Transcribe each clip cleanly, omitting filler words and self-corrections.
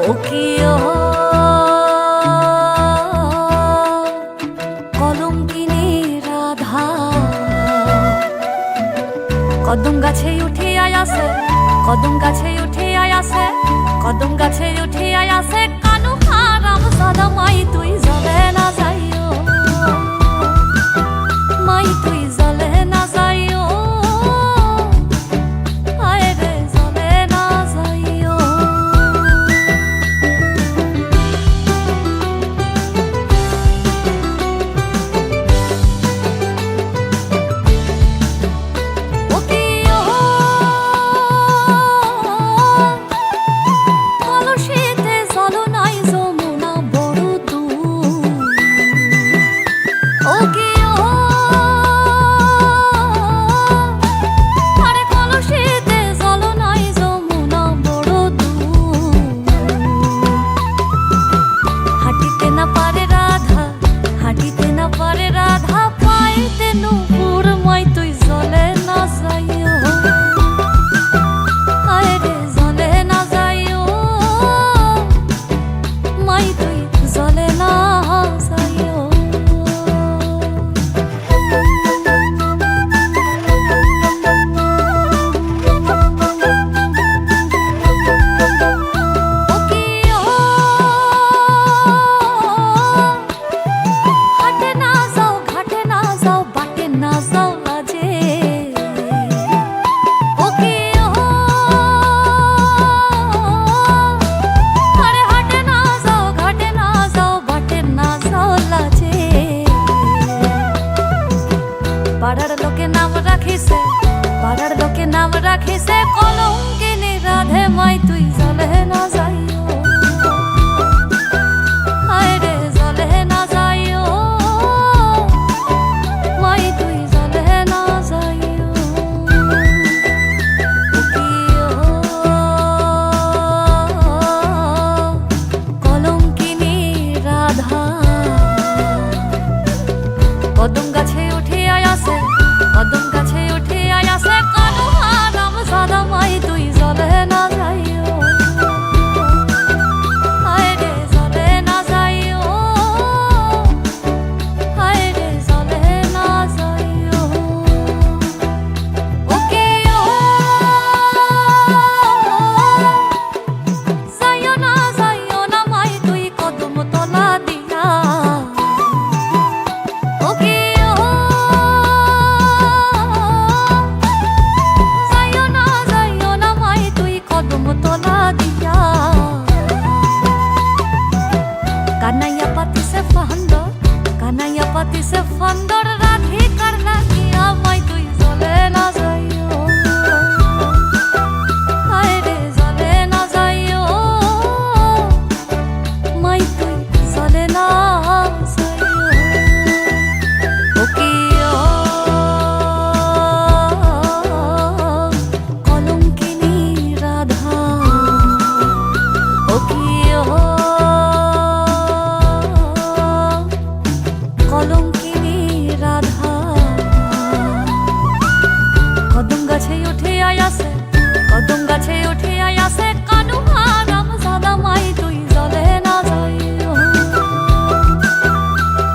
ও কি কলঙ্কিনী রাধা কদম গাছে উঠে আয়াসে কদম গাছে উঠে আয়াসে কদম গাছে উঠে আয়াসে কানু হারাম সাদা মাই তুই জলে না যাইও মাই তুই জলে না যাইও আয় রে জলে না যাইও পাড়ার লোকে নাম রাখিছে কলঙ্কিনী রাধে মাই তুই জলে না যাইও আয় রে জলে না যাইও মাই তুই জলে না যাইও কলঙ্কিনী রাধা কদম গাছে উঠে আয়াসে কদম গাছে উঠে আয়াসে কানু হারাম সাদা মাই তুই জলে না যাইও আয় রে জলে না যাইও আয় রে জলে না যাইও ওকে যাইও না মাই তুই কদম তলা দিয়া ওকে কানাইয়া পাতি সে ফন্দর রাধি করলা কিয়া মাই তুই জলে না যাইও আয় রে জলে না যাইও মাই তুই জলে না যাইও ও কি কলঙ্কিনী রাধা ও কি কলঙ্কিনী রাধা কদম গাছে উঠে আয়াসে কদম গাছে উঠে আয়াসে কানু হারাম সাদা মাই তুই জলে না যাইও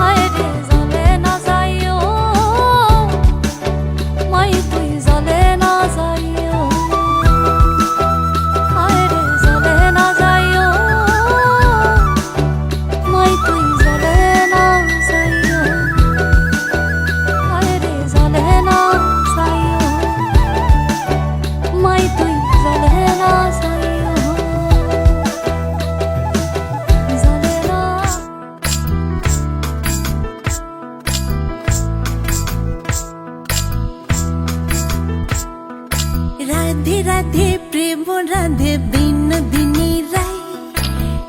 আয় রে জলে না যাইও মাই তুই জলে না যাইও আয় রে জলে না যাইও মাই তুই জলে না যাইও মাই তুই জলে না যাইও জলে না রাধে রাধে প্রেম রাধে বিনোদিনী রায়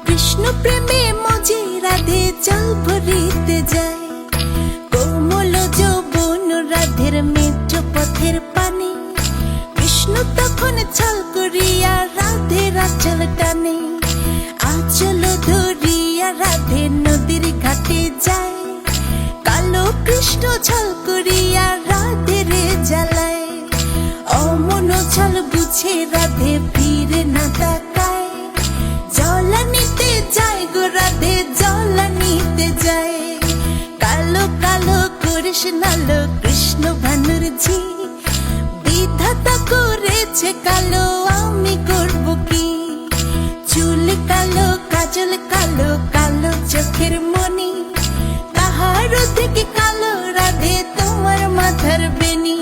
কৃষ্ণ প্রেমে মজে রাধে জল ভরিতে যায় কোমল যৌবন রাধের মেঠো পথের পানে কৃষ্ণ তখন ছল করিয়া রাধের আঁচল টানে আঁচল ধরিয়া রাধে নদীর ঘাটে যায় কালো কৃষ্ণ ছল করিয়া রাধের জ্বালায় অমন ছল বুঝে রাধে ফিরে না তাকায় জ্বলানি কৃষ্ণালো কৃষ্ণ ভানুর ঝি বিধাতা করেছে কালো আমি করব কি চুল কালো কাজল কালো কালো চোখের মনি তাহারও থেকে কালো রাধে তোমার মাথার বেনি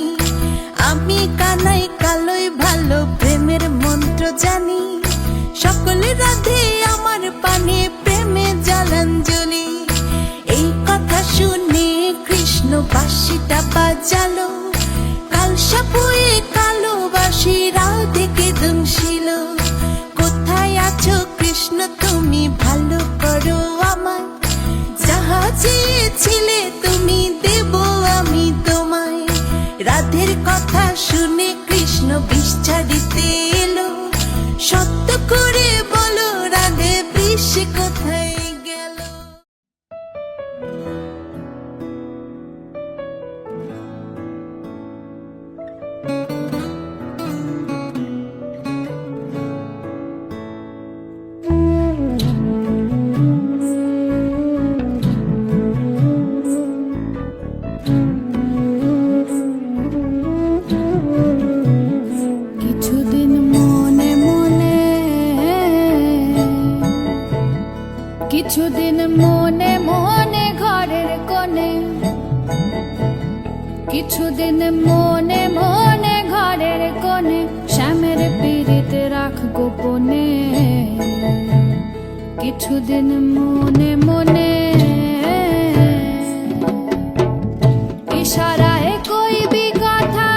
আমি কানাই কালোই ভালো প্রেমের মন্ত্র জানি সকলে রাধে আমার পানে প্রেমে জলাঞ্জলি এই কথা শুনে কৃষ্ণ বাঁশিটা বাজালো কালসা বয়ে কালো বাঁশি রাধেকে দুমছিল কোথায় আছো কৃষ্ণ তুমি ভালো করো আমায় যাহা চেয়েছিলে তুমি দেব আমি তোমায় রাধের কথা শুনে কৃষ্ণ বিষ ছাড়িতে এলো সত্য করে বলো রাধে বিষ কোথায় গেল কিছুদিন মনে মনে কিছুদিন মনে মনে ঘরের কোণে কিছুদিন মনে মনে ঘরের কোণে শ্যামের পীড়িতে রাখ গোপনে কিছুদিন মনে মনে ইশারায় কইবি কথা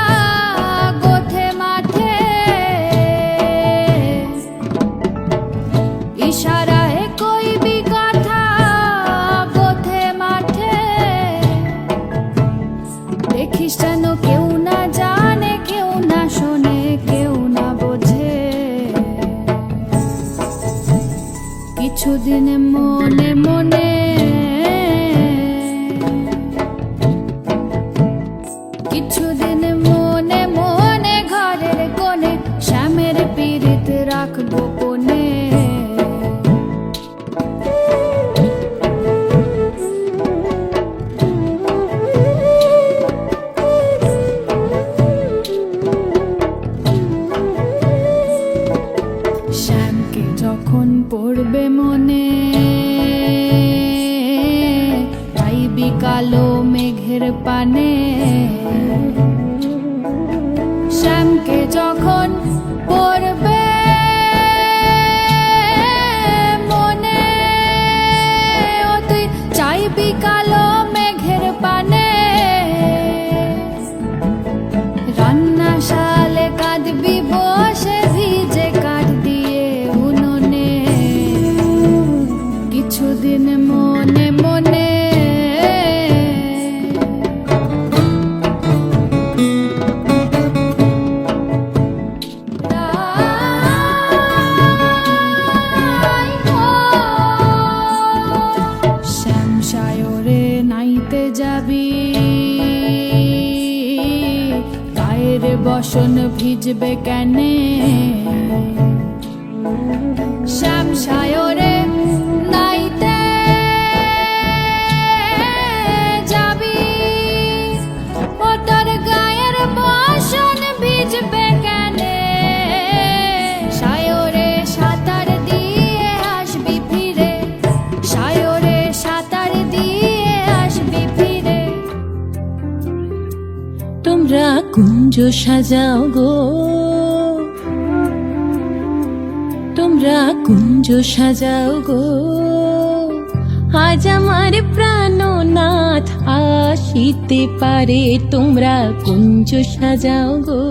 গোথে মাঠে ইশারায় কইবি কথা গোথে মাঠে দেখিস যেন কেউ না জানে কেউ না শোনে কেউ না বোঝে কিছুদিন মনে মনে কিছুদিন মনে মনে ঘরের কোণে শ্যামের পীড়িত রাখ গোপনে শ্যামকে যখন পড়বে মনে পাইবি কালো মেঘের পানে শ্যামকে যখন পড়বে মনে ও তুই চাইবি কালো মেঘের পানে রান্না শালে কাঁদবি বসে ভিজে কাঠ দিয়ে উনুনে কিছুদিন মনে মনে শ্যাম সায়রে নাইতে যাবি গায়ের বসন ভিজবে কেনে শ্যাম সায়রে নাইতে যাবি ও তোর গায়ের বসন ভিজবে কেনে সায়রে সাঁতার দিয়ে আসবি ফিরে সায়রে সাঁতার দিয়ে আসবি ফিরে তোমরা কুঞ্জ সাজাও গো তোমরা কুঞ্জ সাজাও গো আজ আমার প্রাণনাথ আসিতে পারে তোমরা কুঞ্জ সাজাও গো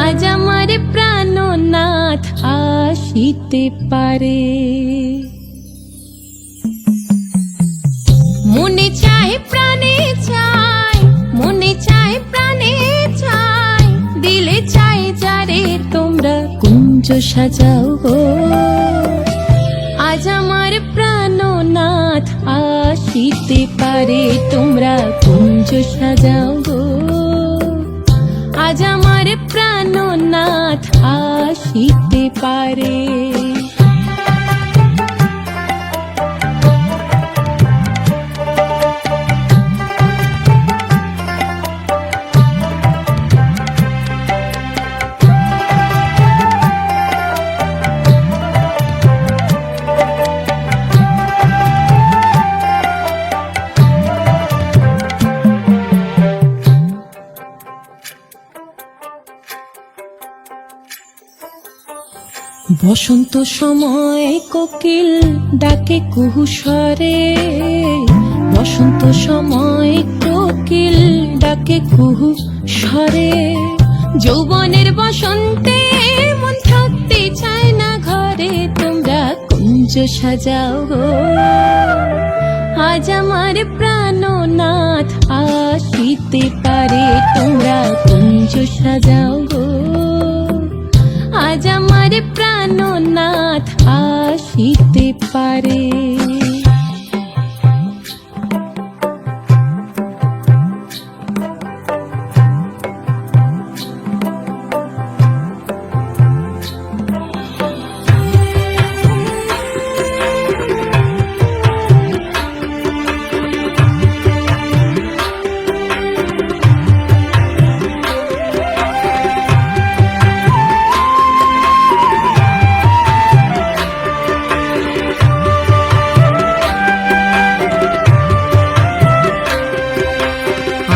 আজ আমার প্রাণনাথ আসিতে পারে মনে চায় প্রাণে চায় মনে চায় প্রাণে চায় দিলে চাই যারে তোমরা কুঞ্জ সাজাও গো আজ আমার প্রাণনাথ আসিতে পারে তোমরা কুঞ্জ সাজাও গো আজ আমার প্রাণনাথ আসিতে পারে বসন্ত সময় কোকিল ডাকে কুহু স্বরে, বসন্ত সময় কোকিল ডাকে কুহু স্বরে। যৌবনের বসন্তে মন থাকতে চায় না ঘরে, তোমরা কুঞ্জ সাজাও গো। আজ আমার প্রাণনাথ আসিতে পারে, তোমরা কুঞ্জ সাজাও গো। আজ আমার প্রাণনাথ আসিতে পারে।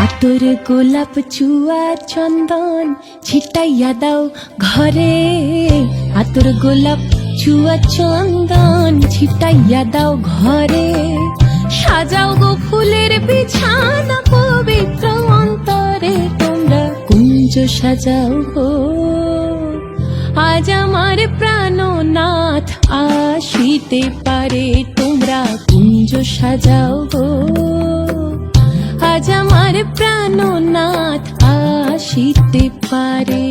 আতর গোলাপ চুয়া চন্দন ছিটাইয়া দাও ঘরে, আতর গোলাপ চুয়া চন্দন ছিটাইয়া দাও ঘরে। সাজাও গো ফুলের বিছানা পবিত্র অন্তরে, তোমরা কুঞ্জ সাজাও গো। আজ আমার প্রাণনাথ আসিতে পারে, তোমরা কুঞ্জ সাজাও গো। আজ আমার প্রাণনাথ আসিতে পারে।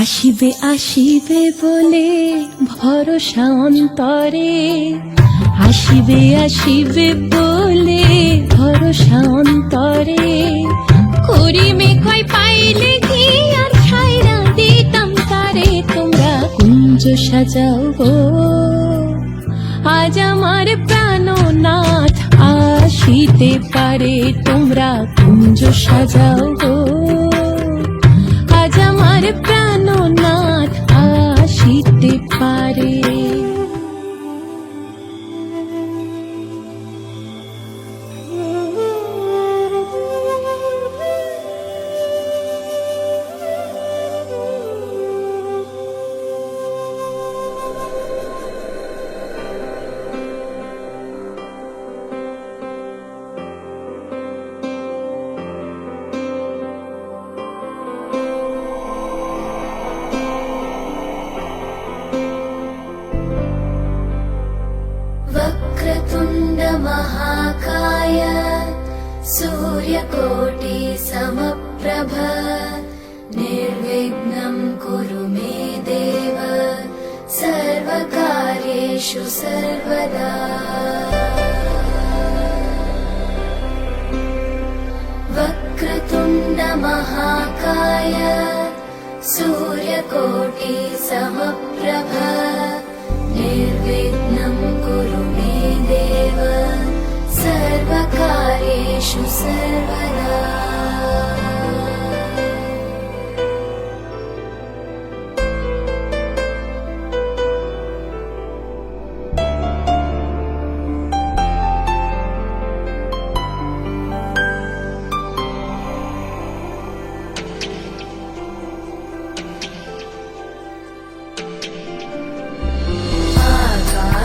আসিবে আসিবে বলে ভরসা অন্তরে, আসিবে আসিবে বলে ভরসা অন্তরে। করিমে কয় পাইলে কি আর ছাইরা দিতাম তারে, তোমরা কুঞ্জ সাজাও গো। আজ আমার প্রাণনাথ আসিতে পারে, তোমরা কুঞ্জ সাজাও গো। আজ আমার প্রাণনাথ আসিতে পারে। वक्रतुण्ड महाकाय सूर्यकोटि समप्रभ निर्विघ्नं कुरु मे देव सर्वकार्येषु सर्वदा। वक्रतुण्ड महाकाय सूर्यकोटि समप्रभ निर्विघ्नं कुरु मे देव सर्वकार्येषु सर्वदा।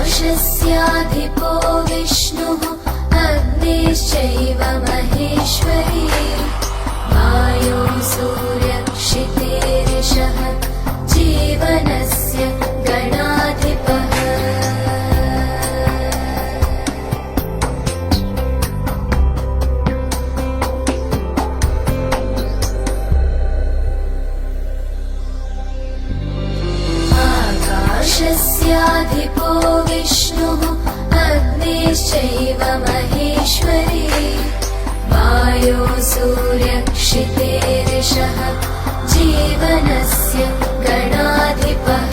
आकाशस्याधिपो विष्णुः अग्निश्चैव महेश्वरी वायो सूर्यक्षितेरिषः जीवनस्य गणाधिपः। आकाशस्याधिपो विष्णुः अग्निश्चैव महेश्वरी वायो सूर्यक्षितेरिषः जीवनस्य गणाधिपः।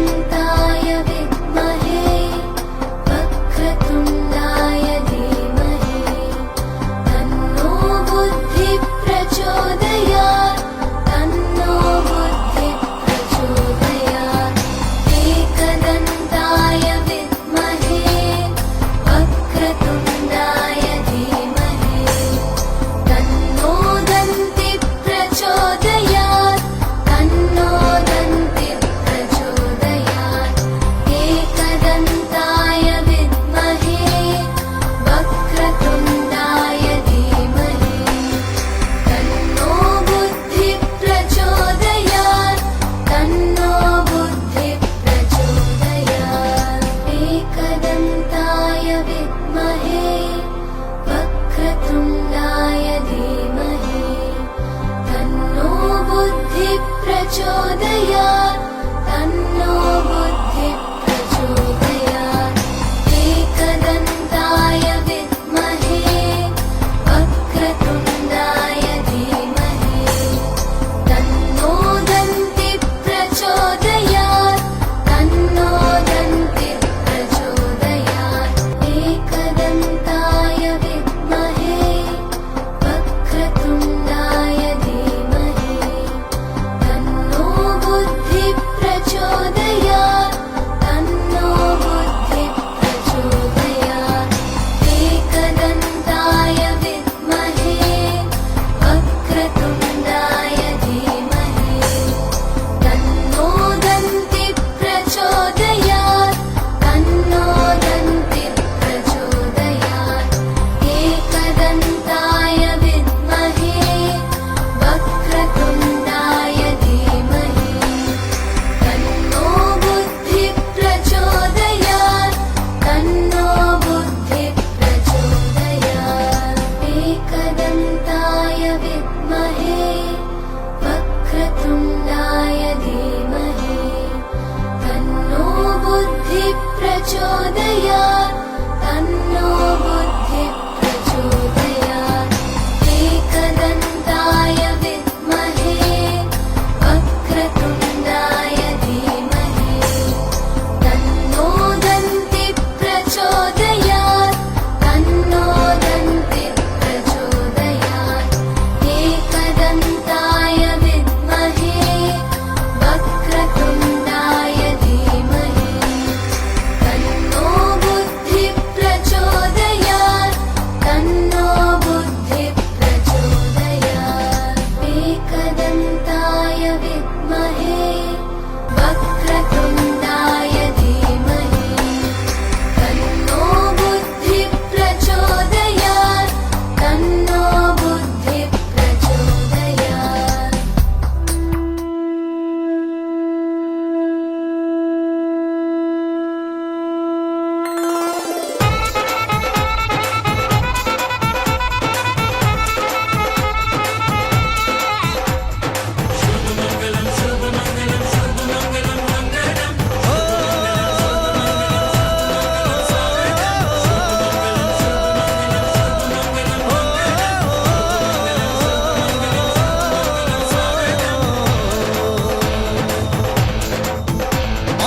एकदन्ताय विद्महे वक्रतुण्डाय धीमहि तन्नो बुद्धिः प्रचोदयात् तन्नो बुद्धिः प्रचोदयात् एकदन्ताय विद्महे वक्रतुण्डाय धीमहि तन्नो दन्तिः प्रचोदयात् तन्नो दन्तिः प्रचोदयात् एकदन्ताय विद्महे वक्रतुण्डाय धीमहि तन्नो बुद्धिः प्रचोदयात् तन्नो बुद्धिः प्रचोदयात् एकदन्ताय विद्महे वक्रतुण्डाय धीमहि तन्नो बुद्धिः प्रचोदयात् तन्नो बुद्धिः प्रचोदयात् एकदन्ताय विद्महे वक्रतुण्डाय धीमहि तन्नो दन्तिः प्रचोदयात् तन्नो दन्तिः प्रचोदयात् एकदन्ताय विद्महे वक्रतुण्डाय धीमहि तन्नो बुद्धिः प्रचोदयात् तन्नो बुद्धिः प्रचोदयात् एकदन्ताय विद्महे वक्रतुण्डाय धीमहि तन्नो दन्तिः प्रचोदयात् तन्नो दन्तिः प्रचोदयात् एकदन्ताय विद्महे वक्रतुण्डाय धीमहि तन्नो बुद्धिः प्रचोदयात् तन्नो बुद्धिः प्रचोदयात् एकदन्ताय विद्महे वक्रतुण्डाय धीमहि तन्नो बुद्धिः प्रचोदयात् तन्नो बुद्धिः प्रचोदयात् एकदन्ताय विद्महे वक्रतुण्डाय धीमहि तन्नो दन्तिः प्रचोदयात् तन्नो दन्तिः प्रचोदयात् एकदन्ताय विद्महे वक्रतुण्डाय धीमहि तन्नो बुद्धिः प्रचोदयात् तन्नो बुद्धिः प्रचोदयात् एकदन्ताय विद्महे वक्रतुण्डाय धीमहि तन्नो बुद्धिः प्रचोदयात् तन्नो बुद्धिः प्रचोदयात्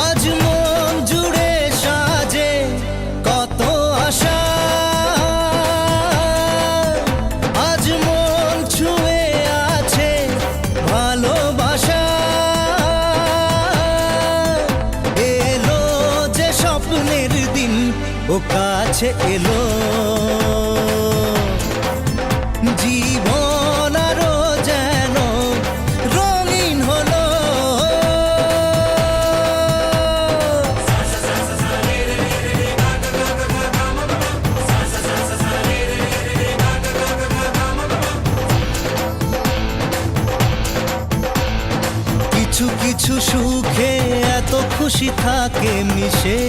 আজ মন জুড়ে সাজে কত আশা, আজ মন ছুঁয়ে আছে ভালোবাসা। এলো যে স্বপ্নের দিন ও কাছে এলো, জীবন আরো যেন রঙিন হলো। কিছু কিছু সুখে এত খুশি থাকে মিশে,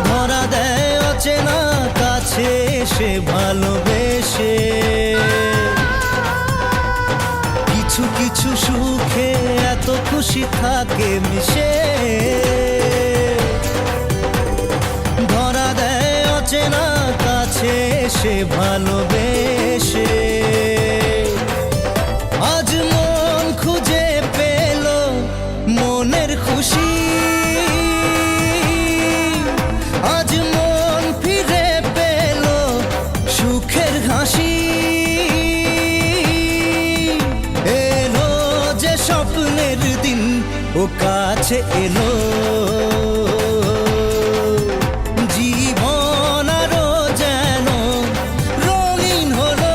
ধরা দেয় অচেনা কাছে এসে ভালোবেসে। কিছু কিছু সুখে এত খুশি থাকে মিশে, ধরা দেয় অচেনা কাছে এসে ভালোবেসে। আজ মন খুঁজে পেল খুশি আজ মন ফিরে পেল সুখের হাসি এলো যে স্বপ্নের দিন ও কাছে এলো জীবন আরো যেন রঙিন হলো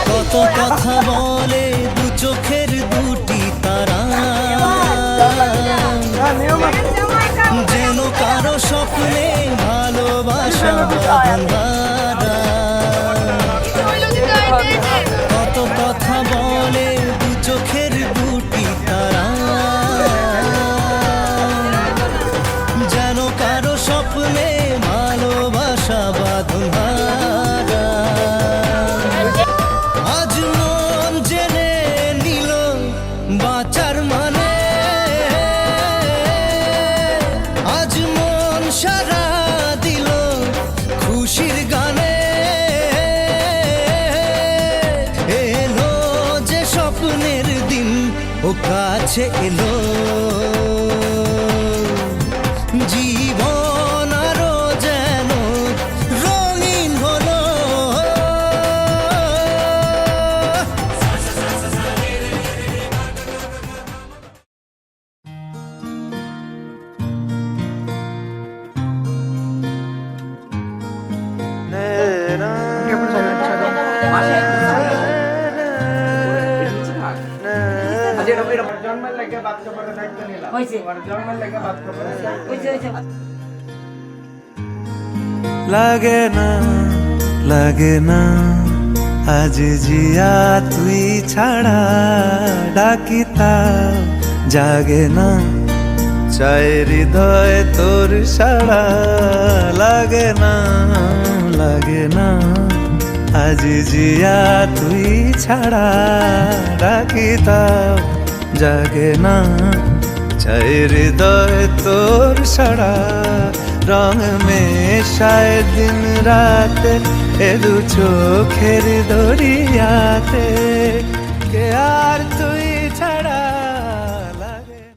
কত কথা বলে দু চোখের দুটি তারা যেন কারো স্বপ্নে ভালোবাসা বাঁধা কত কথা বলে দু চোখের দুটি তারা যেন কারো স্বপ্নে ভালোবাসা বাঁধা আজ মন জেনে নিল বাঁচার মানে আজ মন সারা দিল খুশির গানে এলো যে স্বপ্নের দিন ও কাছে এলো জীবন আরো যেন রঙিন হলো লাগে না আজ জিয়া তুই ছাড়া ডাকিতা জাগে না চাই হৃদয় তোর সাড়া লাগে না আজ জিয়া তুই ছাড়া ডাকিতা জাগে না চাই হৃদয় তোর সাড়া রং মেশায় দিন রাতে এ দু চোখের দরিয়াতে কে আর তুই